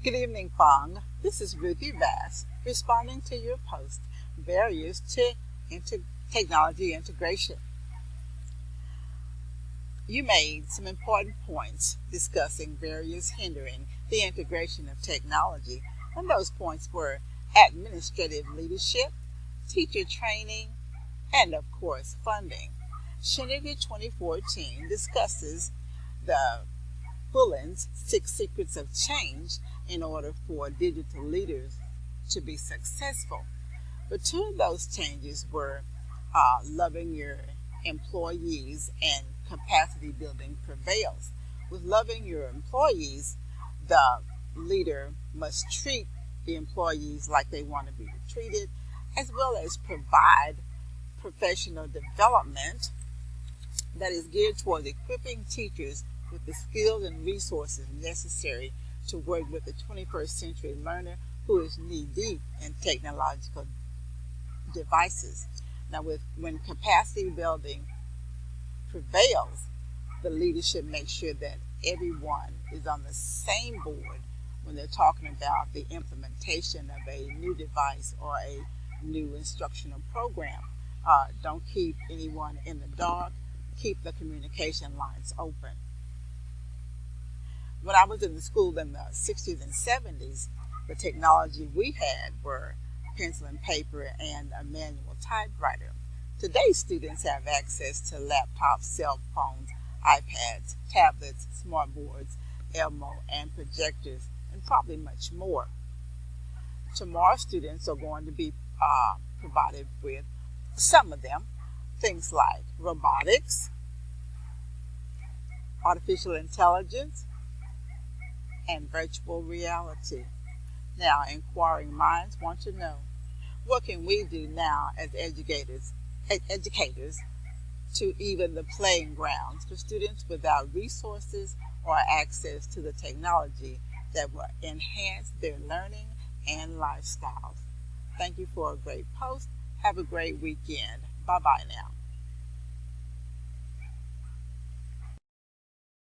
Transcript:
Good evening, Phuong. This is Ruthie Bass responding to your post, Barriers to Technology Integration. You made some important points discussing barriers hindering the integration of technology, and those points were administrative leadership, teacher training, and of course, funding. Shinnery 2014 discusses the Phuong's 6 secrets of change in order for digital leaders to be successful. But 2 of those changes were loving your employees and capacity building prevails. With loving your employees, the leader must treat the employees like they want to be treated, as well as provide professional development that is geared toward equipping teachers with the skills and resources necessary to work with the 21st century learner who is knee-deep in technological devices. Now, when capacity building prevails, the leadership makes sure that everyone is on the same board when they're talking about the implementation of a new device or a new instructional program. Don't keep anyone in the dark. Keep the communication lines open. When I was in the school in the 60s and 70s, the technology we had were pencil and paper and a manual typewriter. Today's students have access to laptops, cell phones, iPads, tablets, smartboards, Elmo, and projectors, and probably much more. Tomorrow's students are going to be provided with some of them, things like robotics, artificial intelligence, and virtual reality. Now, inquiring minds want to know, what can we do now as educators to even the playing grounds for students without resources or access to the technology that will enhance their learning and lifestyles? Thank you for a great post. Have a great weekend. Bye-bye now.